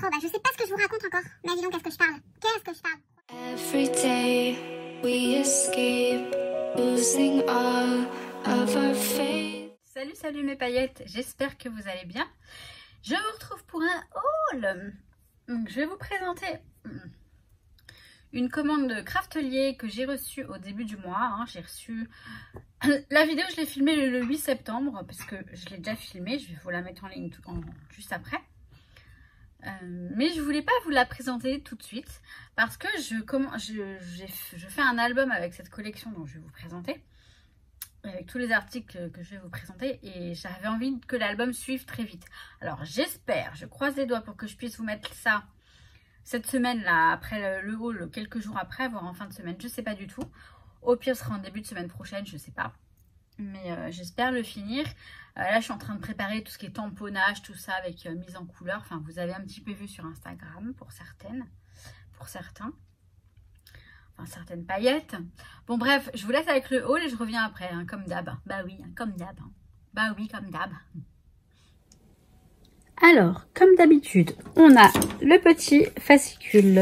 Oh bah je sais pas ce que je vous raconte encore. Mais dis donc, qu'est-ce que je parle? Qu'est-ce que je parle? Every day we escape, losing all of our faith. Salut mes paillettes, j'espère que vous allez bien. Je vous retrouve pour un haul. Donc je vais vous présenter une commande de Craftelier que j'ai reçue au début du mois. J'ai reçu la vidéo, je l'ai filmée le 8 septembre parce que je l'ai déjà filmée. Je vais vous la mettre en ligne juste après. Mais je voulais pas vous la présenter tout de suite parce que je fais un album avec cette collection dont je vais vous présenter, avec tous les articles que je vais vous présenter, et j'avais envie que l'album suive très vite. Alors j'espère, je croise les doigts pour que je puisse vous mettre ça cette semaine là, après le haul, quelques jours après, voire en fin de semaine, je sais pas du tout. Au pire ce sera en début de semaine prochaine, je sais pas. Mais j'espère le finir. Là, je suis en train de préparer tout ce qui est tamponnage, tout ça avec mise en couleur. Enfin, vous avez un petit peu vu sur Instagram pour certaines, pour certains. Enfin, certaines paillettes. Bon, bref, je vous laisse avec le haul et je reviens après, comme d'hab. Bah oui, comme d'hab. Bah oui, comme d'hab. Alors, comme d'habitude, on a le petit fascicule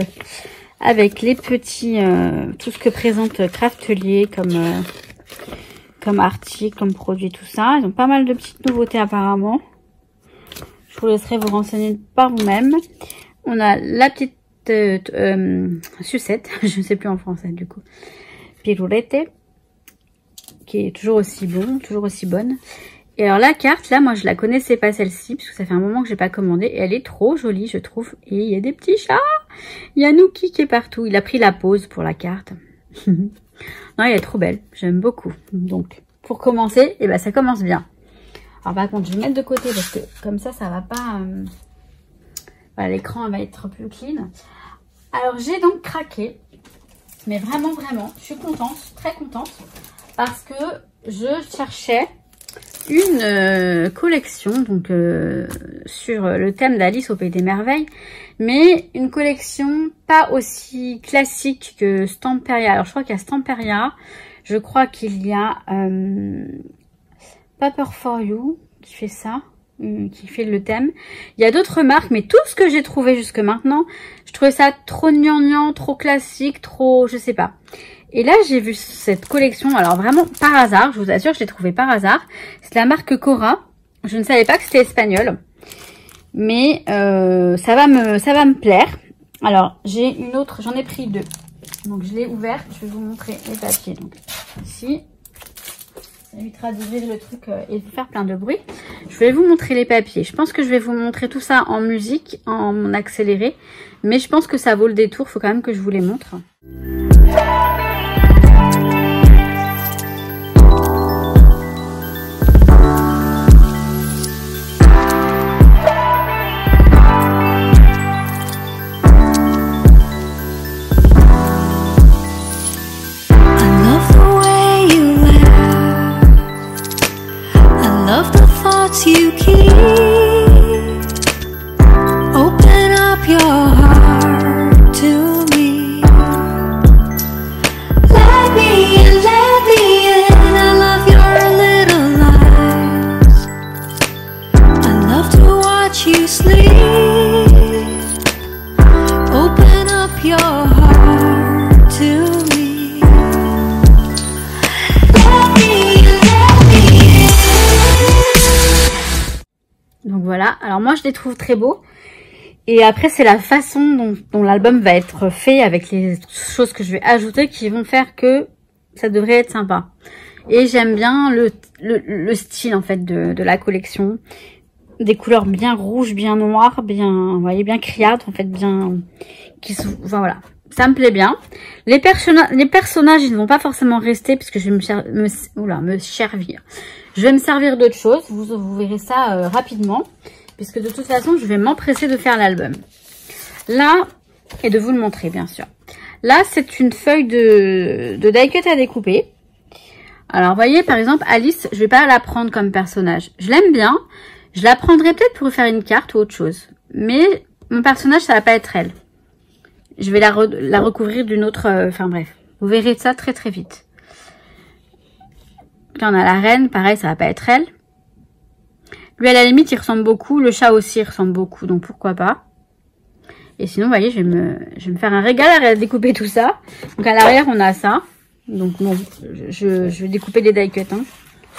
avec les petits, tout ce que présente Craftelier comme article, comme produit, tout ça. Ils ont pas mal de petites nouveautés apparemment. Je vous laisserai vous renseigner par vous-même. On a la petite sucette, je ne sais plus en français du coup, pirulette, qui est toujours aussi bonne. Et alors la carte, là, moi je la connaissais pas celle-ci, parce que ça fait un moment que j'ai pas commandé, et elle est trop jolie, je trouve. Et il y a des petits chats. Il y a Nuki qui est partout. Il a pris la pause pour la carte. Non, elle est trop belle, j'aime beaucoup. Donc, pour commencer, et ben ça commence bien. Alors par contre, je vais mettre de côté parce que comme ça va pas... Voilà, l'écran va être plus clean. Alors, j'ai donc craqué. Mais vraiment, je suis contente, très contente. Parce que je cherchais une collection, donc sur le thème d'Alice au Pays des Merveilles, mais une collection pas aussi classique que Stamperia. Alors je crois qu'il y a Stamperia, je crois qu'il y a Paper for You qui fait ça, qui fait le thème. Il y a d'autres marques, mais tout ce que j'ai trouvé jusque maintenant, je trouvais ça trop gnangnan, trop classique, trop, je sais pas. Et là, j'ai vu cette collection, alors vraiment par hasard, je vous assure, je l'ai trouvée par hasard. C'est la marque Cora. Je ne savais pas que c'était espagnol. Mais ça va me plaire. Alors, j'ai une autre, j'en ai pris deux. Donc, je l'ai ouverte. Je vais vous montrer les papiers. Donc, ici, ça évitera d'ouvrir le truc et de faire plein de bruit. Je vais vous montrer les papiers. Je pense que je vais vous montrer tout ça en musique, en accéléré. Mais je pense que ça vaut le détour. Il faut quand même que je vous les montre. You keep, open up your heart to me. Let me in, I love your little lies. I love to watch you sleep. Open up your heart to me. Donc voilà, alors moi je les trouve très beaux. Et après c'est la façon dont l'album va être fait, avec les choses que je vais ajouter, qui vont faire que ça devrait être sympa. Et j'aime bien le style en fait de la collection. Des couleurs bien rouges, bien noires, bien, vous voyez, bien criardes en fait, bien... enfin voilà, ça me plaît bien. Les personnages ils ne vont pas forcément rester puisque je vais me servir. Je vais me servir d'autres choses, vous verrez ça rapidement, puisque de toute façon, je vais m'empresser de faire l'album. Là, et de vous le montrer, bien sûr. Là, c'est une feuille de die cut à découper. Alors, vous voyez, par exemple, Alice, je vais pas la prendre comme personnage. Je l'aime bien, je la prendrai peut-être pour faire une carte ou autre chose. Mais mon personnage, ça va pas être elle. Je vais la recouvrir d'une autre... Enfin bref, vous verrez ça très très vite. Là, on a la reine, pareil, ça va pas être elle. Lui, à la limite, il ressemble beaucoup. Le chat aussi, il ressemble beaucoup, donc pourquoi pas. Et sinon, vous voyez, je vais me faire un régal à découper tout ça. Donc à l'arrière, on a ça. Donc bon, je vais découper les die cuts. Hein.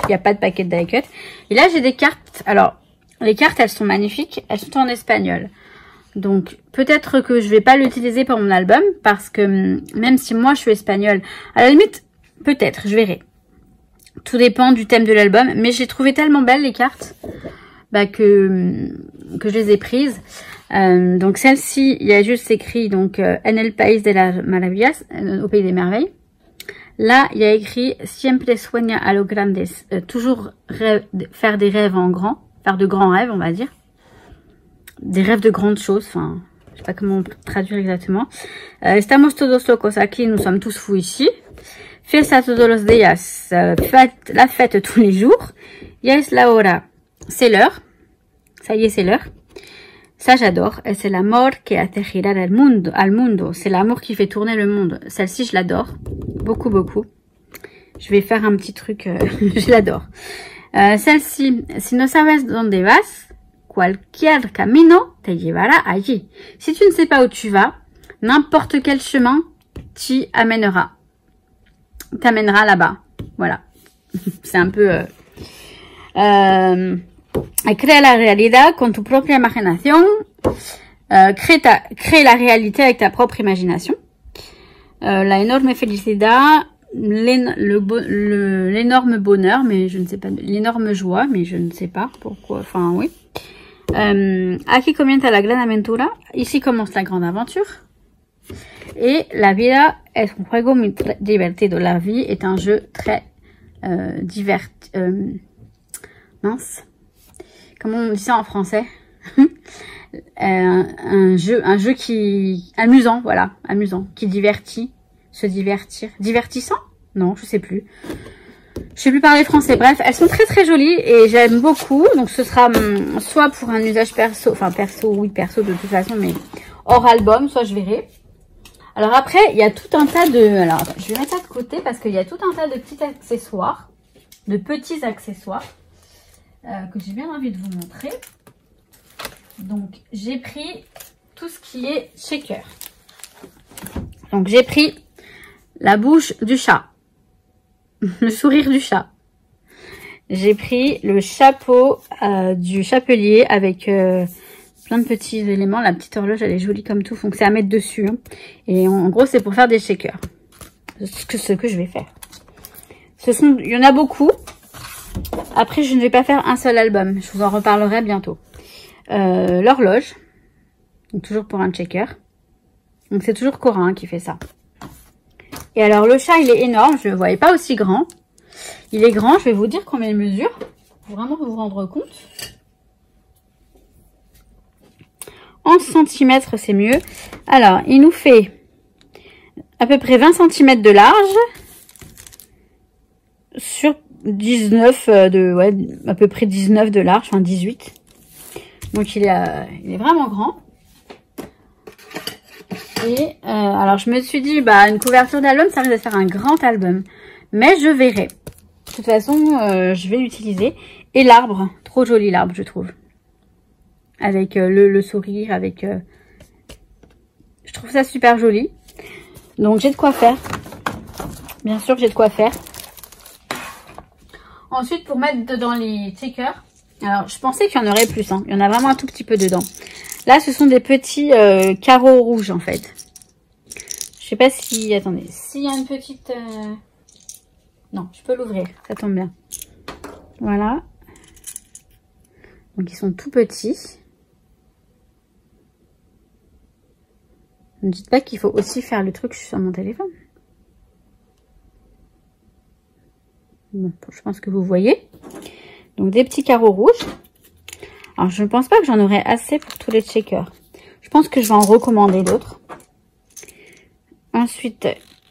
Il n'y a pas de paquet de die cut. Et là, j'ai des cartes. Alors, les cartes, elles sont magnifiques. Elles sont en espagnol. Donc, peut-être que je vais pas l'utiliser pour mon album. Parce que même si moi, je suis espagnole, à la limite, peut-être, je verrai. Tout dépend du thème de l'album. Mais j'ai trouvé tellement belles les cartes bah, que je les ai prises. Donc, celle-ci, il y a juste écrit donc En el País de las Maravillas, au Pays des Merveilles. Là, il y a écrit Siempre sueña a lo grandes. Toujours faire des rêves en grand. Faire de grands rêves, on va dire. Des rêves de grandes choses. Enfin, je sais pas comment traduire exactement. Estamos todos locos aquí. Nous sommes tous fous ici. Fiesta todos los días. La fête tous les jours. Ya es la hora. C'est l'heure. Ça y est, c'est l'heure. Ça, j'adore. Et c'est l'amour qui hace girar al mundo. C'est l'amour qui fait tourner le monde. Celle-ci, je l'adore. Beaucoup, beaucoup. Je vais faire un petit truc. Je l'adore. Celle-ci. Si no sabes donde vas, cualquier camino te llevará allí. Si tu ne sais pas où tu vas, n'importe quel chemin t'y amènera. T'amènera là-bas. Voilà. C'est un peu... Crea la realidad con tu propia imaginación. Crée la réalité avec ta propre imagination. La énorme felicidad, l'énorme bonheur, mais je ne sais pas, l'énorme joie, mais je ne sais pas pourquoi, enfin oui. Aquí comienza la gran aventura, ici commence la grande aventure. Et la vida es un juego muy divertido, la vie est un jeu très mince. Comment on dit ça en français? un jeu qui amusant, voilà, amusant, qui divertit, se divertir, divertissant? Non, je sais plus. Je sais plus parler français. Bref, elles sont très très jolies et j'aime beaucoup. Donc ce sera soit pour un usage perso, enfin perso, oui perso de toute façon, mais hors album, soit je verrai. Alors après, il y a tout un tas de, alors je vais mettre ça de côté parce qu'il y a tout un tas de petits accessoires, que j'ai bien envie de vous montrer. Donc j'ai pris tout ce qui est shaker. Donc j'ai pris la bouche du chat, le sourire du chat. J'ai pris le chapeau du chapelier avec plein de petits éléments. La petite horloge, elle est jolie comme tout, donc c'est à mettre dessus. Hein. Et en gros, c'est pour faire des shakers. Ce que je vais faire. Il y en a beaucoup. Après, je ne vais pas faire un seul album. Je vous en reparlerai bientôt. L'horloge. Toujours pour un checker. Donc, c'est toujours Cora qui fait ça. Et alors, le chat, il est énorme. Je ne le voyais pas aussi grand. Il est grand. Je vais vous dire combien il mesure. Pour vraiment vous rendre compte. 11 cm, c'est mieux. Alors, il nous fait à peu près 20 cm de large. Sur 19 ouais, à peu près 19 de large, enfin 18. Donc il est vraiment grand. Et alors je me suis dit, bah une couverture d'album, ça risque de faire un grand album. Mais je verrai. De toute façon, je vais l'utiliser. Et l'arbre, trop joli l'arbre, je trouve. Avec le sourire, avec... je trouve ça super joli. Donc j'ai de quoi faire. Bien sûr que j'ai de quoi faire. Ensuite, pour mettre dans les checkers, alors je pensais qu'il y en aurait plus, hein. Il y en a vraiment un tout petit peu dedans. Là, ce sont des petits carreaux rouges en fait. Je sais pas si, attendez, s'il y a une petite... Non, je peux l'ouvrir, ça tombe bien. Voilà. Donc ils sont tout petits. Ne me dites pas qu'il faut aussi faire le truc sur mon téléphone. Bon, je pense que vous voyez. Donc des petits carreaux rouges. Alors je ne pense pas que j'en aurai assez pour tous les checkers. Je pense que je vais en recommander d'autres. Ensuite,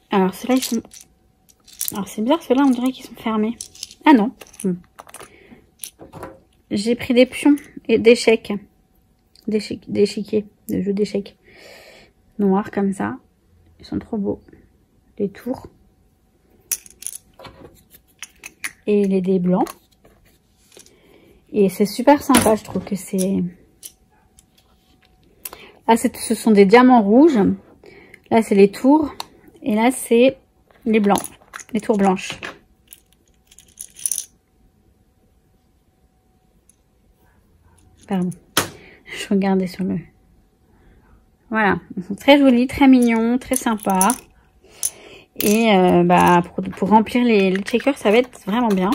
alors ceux-là ils sont... Alors c'est bizarre, ceux-là on dirait qu'ils sont fermés. Ah non. J'ai pris des pions et d'échecs. D'échiquiers, de jeux d'échecs. Noirs comme ça. Ils sont trop beaux. Les tours. Et les dés blancs. Et c'est super sympa, je trouve que c'est... Là, ce sont des diamants rouges. Là, c'est les tours. Et là, c'est les blancs. Les tours blanches. Pardon. Je regardais sur le... Voilà. Ils sont très jolis, très mignons, très sympas. Et pour remplir les checkers, ça va être vraiment bien.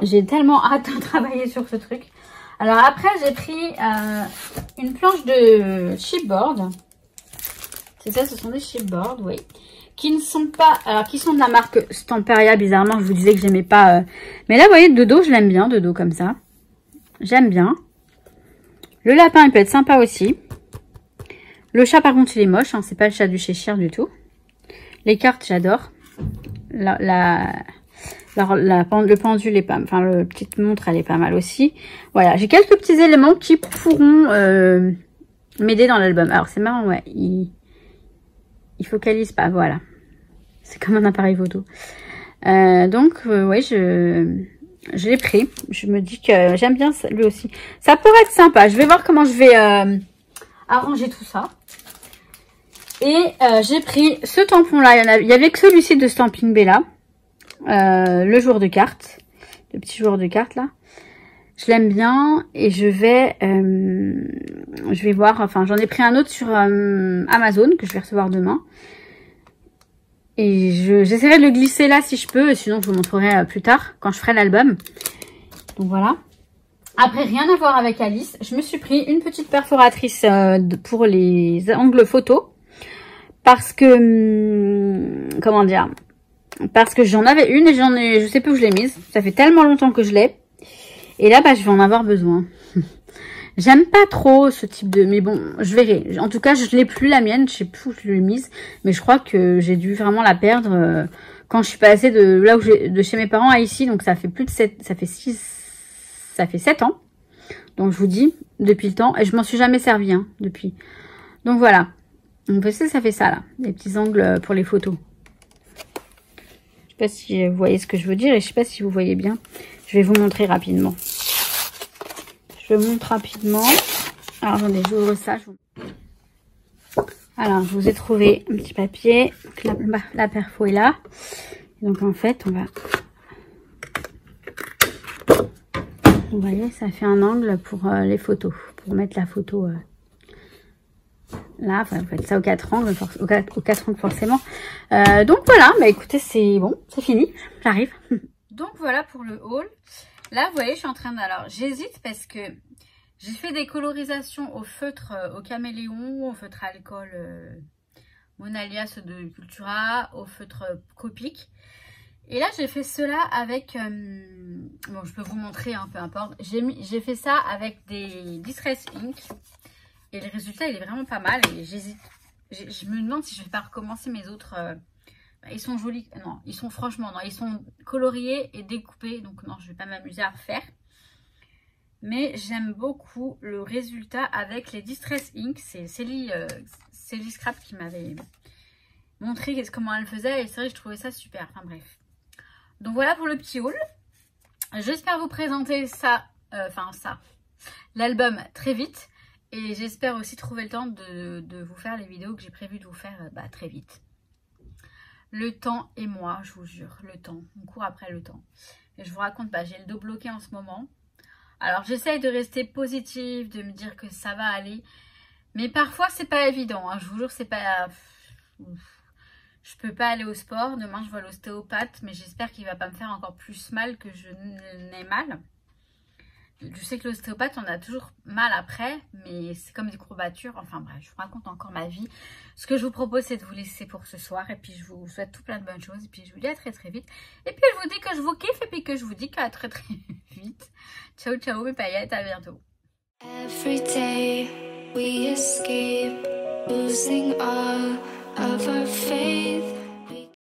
J'ai tellement hâte de travailler sur ce truc. Alors après, j'ai pris une planche de chipboard. C'est ça, ce sont des chipboards, oui. Qui ne sont pas... Alors, qui sont de la marque Stamperia. Bizarrement, je vous disais que j'aimais pas... Mais là, vous voyez, de dos, je l'aime bien, de dos comme ça. J'aime bien. Le lapin, il peut être sympa aussi. Le chat, par contre, il est moche. Hein, c'est pas le chat du Cheshire du tout. Les cartes, j'adore. Le pendule est pas... Enfin, le petite montre, elle est pas mal aussi. Voilà, j'ai quelques petits éléments qui pourront m'aider dans l'album. Alors, c'est marrant, ouais. Il focalise pas, voilà. C'est comme un appareil photo. Ouais, je l'ai pris. Je me dis que j'aime bien lui aussi. Ça pourrait être sympa. Je vais voir comment je vais arranger tout ça. Et j'ai pris ce tampon-là. Il y avait que celui-ci de Stampin' Bella. Le joueur de cartes. Le petit joueur de cartes, là. Je l'aime bien. Et je vais voir. Enfin, j'en ai pris un autre sur Amazon que je vais recevoir demain. Et j'essaierai de le glisser là si je peux. Sinon, je vous montrerai plus tard quand je ferai l'album. Donc voilà. Après, rien à voir avec Alice. Je me suis pris une petite perforatrice pour les angles photos. Parce que... comment dire? Parce que j'en avais une et je sais plus où je l'ai mise. Ça fait tellement longtemps que je l'ai. Et là, je vais en avoir besoin. J'aime pas trop ce type de... Mais bon, je verrai. En tout cas, je l'ai plus la mienne. Je sais plus où je l'ai mise. Mais je crois que j'ai dû vraiment la perdre quand je suis passée de là où de chez mes parents à ici. Donc ça fait plus de 7... Ça fait 7 ans. Donc je vous dis, depuis le temps. Et je m'en suis jamais servi depuis. Donc voilà. Donc ça fait ça là. Des petits angles pour les photos. Je sais pas si vous voyez ce que je veux dire. Et je sais pas si vous voyez bien. Je vais vous montrer rapidement. Je vous montre rapidement. Alors, attendez, j'ouvre ça. Alors, je vous ai trouvé un petit papier. La perfo est là. Et donc, en fait, on va... Vous voyez, ça fait un angle pour les photos. Pour mettre la photo là. Enfin, vous faites ça aux 4 angles, aux 4 angles forcément. Donc, voilà. Bah, écoutez, c'est bon. C'est fini. J'arrive. Donc, voilà pour le haul. Là, vous voyez, je suis en train de... Alors, j'hésite parce que j'ai fait des colorisations au feutre, au caméléon, au feutre alcool Monalia, ceux de Cultura, au feutre Copic. Et là, j'ai fait cela avec... bon, je peux vous montrer, peu importe. J'ai fait ça avec des Distress Ink. Et le résultat, il est vraiment pas mal. Et j'hésite. Je me demande si je vais pas recommencer mes autres... ils sont jolis. Non, ils sont franchement... Non, ils sont coloriés et découpés. Donc non, je vais pas m'amuser à refaire. Mais j'aime beaucoup le résultat avec les Distress Ink. C'est Célie Scrap qui m'avait montré comment elle faisait. Et c'est vrai, je trouvais ça super. Enfin bref. Donc voilà pour le petit haul. J'espère vous présenter ça, l'album très vite. Et j'espère aussi trouver le temps de vous faire les vidéos que j'ai prévu de vous faire très vite. Le temps et moi, je vous jure, le temps. On court après le temps. Et je vous raconte, j'ai le dos bloqué en ce moment. Alors j'essaye de rester positive, de me dire que ça va aller. Mais parfois c'est pas évident. Je vous jure, c'est pas... Je peux pas aller au sport. Demain je vais à l'ostéopathe. Mais j'espère qu'il va pas me faire encore plus mal que je n'ai mal. Je sais que l'ostéopathe, on a toujours mal après, mais c'est comme des courbatures. Enfin bref, je vous raconte encore ma vie. Ce que je vous propose, c'est de vous laisser pour ce soir. Et puis je vous souhaite tout plein de bonnes choses. Et puis je vous dis à très très vite. Et puis je vous dis que je vous kiffe. Et puis que je vous dis qu'à très très vite. Ciao ciao mes paillettes, à bientôt. Every day we escape, losing all of our faith.